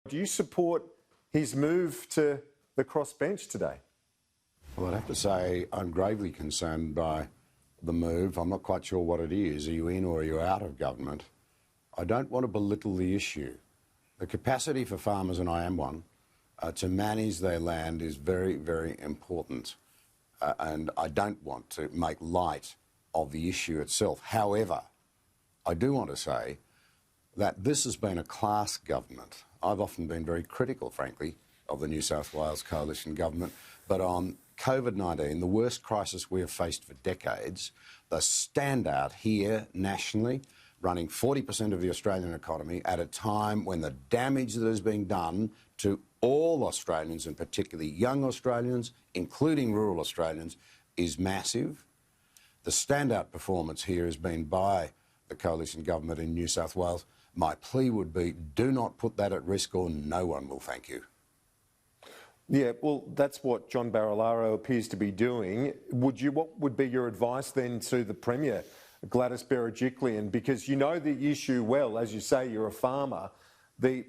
Do you support his move to the crossbench today? Well, I'd have to say I'm gravely concerned by the move. I'm not quite sure what it is. Are you in or are you out of government? I don't want to belittle the issue. The capacity for farmers, and I am one, to manage their land is very, very important. And I don't want to make light of the issue itself. However, I do want to say that this has been a class government. I've often been very critical, frankly, of the New South Wales coalition government, but on COVID-19, the worst crisis we have faced for decades, the standout here nationally, running 40% of the Australian economy at a time when the damage that is being done to all Australians, and particularly young Australians, including rural Australians, is massive. The standout performance here has been by the coalition government in New South Wales. My plea would be, do not put that at risk or no one will thank you. Yeah, well, that's what John Barilaro appears to be doing. What would be your advice then to the Premier, Gladys Berejiklian? Because you know the issue well, as you say, you're a farmer. The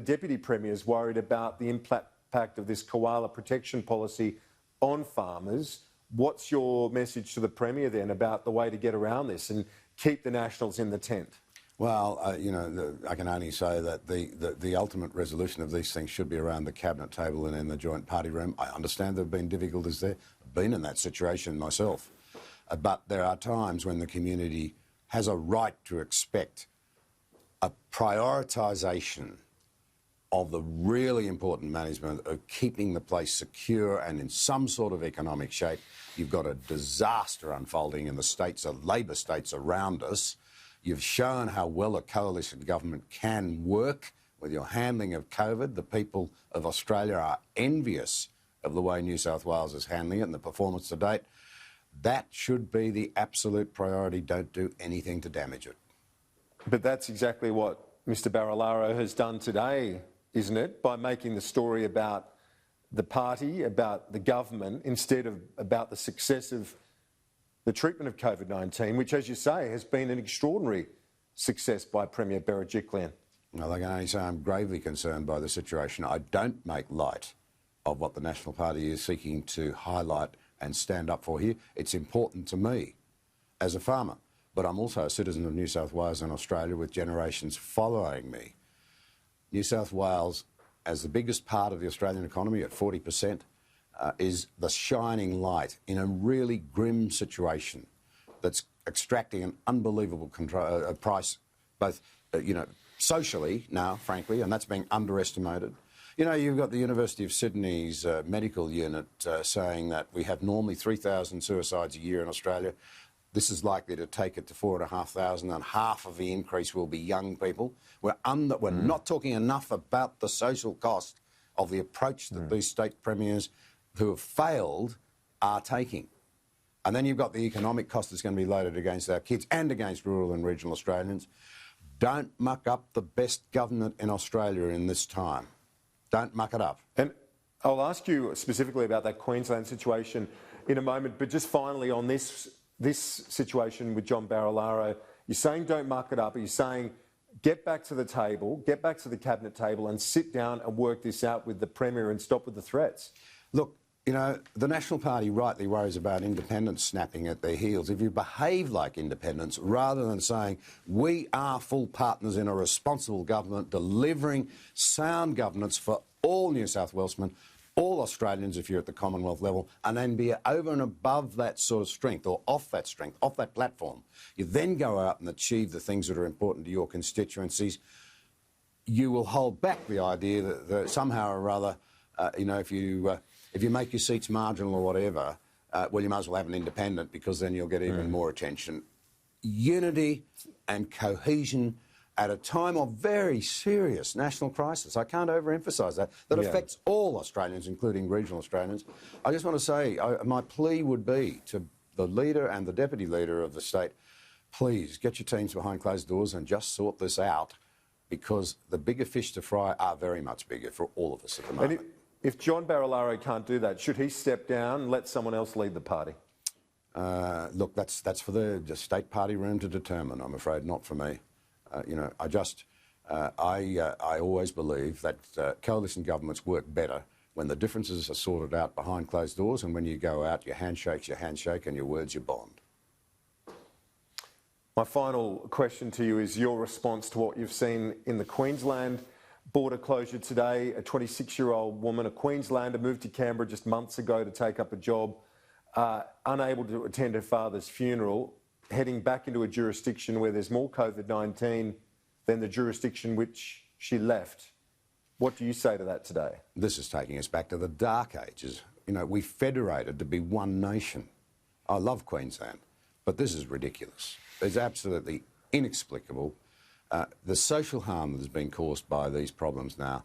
Deputy Premier is worried about the impact of this koala protection policy on farmers. What's your message to the Premier then about the way to get around this and keep the Nationals in the tent? Well, I can only say that the ultimate resolution of these things should be around the cabinet table and in the joint party room. I understand there have been difficulties there. I've been in that situation myself. But there are times when the community has a right to expect a prioritisation of the really important management of keeping the place secure and in some sort of economic shape. You've got a disaster unfolding in the states, Labor states around us. You've shown how well a coalition government can work with your handling of COVID. The people of Australia are envious of the way New South Wales is handling it and the performance to date. That should be the absolute priority. Don't do anything to damage it. But that's exactly what Mr Barilaro has done today, isn't it? By making the story about the party, about the government, instead of about the success of the treatment of COVID-19, which, as you say, has been an extraordinary success by Premier Berejiklian. Well, I can only say I'm gravely concerned by the situation. I don't make light of what the National Party is seeking to highlight and stand up for here. It's important to me as a farmer, but I'm also a citizen of New South Wales and Australia with generations following me. New South Wales, as the biggest part of the Australian economy at 40%, is the shining light in a really grim situation that's extracting an unbelievable price, both, socially now, frankly, and that's being underestimated. You know, you've got the University of Sydney's medical unit saying that we have normally 3,000 suicides a year in Australia. This is likely to take it to 4,500, and half of the increase will be young people. We're not talking enough about the social cost of the approach that these state premiers who have failed are taking. And then you've got the economic cost that's going to be loaded against our kids and against rural and regional Australians. Don't muck up the best government in Australia in this time. Don't muck it up. And I'll ask you specifically about that Queensland situation in a moment, but just finally on this situation with John Barilaro, you're saying don't muck it up, are you saying get back to the table, get back to the cabinet table and sit down and work this out with the Premier and stop with the threats? Look, you know, the National Party rightly worries about independents snapping at their heels. If you behave like independents, rather than saying we are full partners in a responsible government, delivering sound governance for all New South Walesmen, all Australians if you're at the Commonwealth level, and then be over and above that sort of strength, or off that strength, off that platform, you then go out and achieve the things that are important to your constituencies, you will hold back the idea that somehow or other, if you make your seats marginal or whatever, well, you might as well have an independent, because then you'll get even more attention. Unity and cohesion at a time of very serious national crisis. I can't overemphasise that affects all Australians, including regional Australians. I just want to say, my plea would be to the leader and the deputy leader of the state, please get your teams behind closed doors and just sort this out, because the bigger fish to fry are very much bigger for all of us at the moment. If John Barilaro can't do that, should he step down and let someone else lead the party? Look, that's for the state party room to determine, I'm afraid, not for me. I always believe that coalition governments work better when the differences are sorted out behind closed doors, and when you go out, your handshake's your handshake and your word's your bond. My final question to you is your response to what you've seen in the Queensland border closure today. A 26-year-old woman, a Queenslander, moved to Canberra just months ago to take up a job, unable to attend her father's funeral, heading back into a jurisdiction where there's more COVID-19 than the jurisdiction which she left. What do you say to that today? This is taking us back to the dark ages. You know, we federated to be one nation. I love Queensland, but this is ridiculous. It's absolutely inexplicable. The social harm that has been caused by these problems now,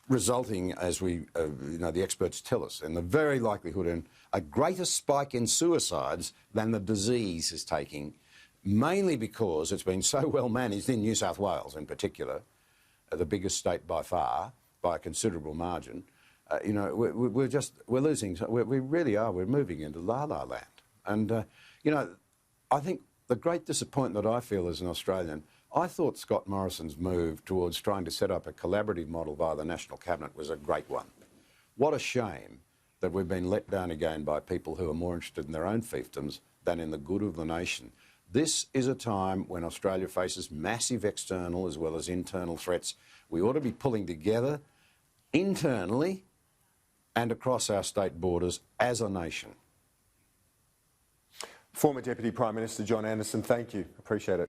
resulting, as the experts tell us, in the very likelihood in a greater spike in suicides than the disease is taking, mainly because it's been so well managed in New South Wales in particular, the biggest state by far, by a considerable margin. We're losing, we really are, we're moving into la-la land. And, I think the great disappointment that I feel as an Australian, I thought Scott Morrison's move towards trying to set up a collaborative model via the National Cabinet was a great one. What a shame that we've been let down again by people who are more interested in their own fiefdoms than in the good of the nation. This is a time when Australia faces massive external as well as internal threats. We ought to be pulling together internally and across our state borders as a nation. Former Deputy Prime Minister John Anderson, thank you. Appreciate it.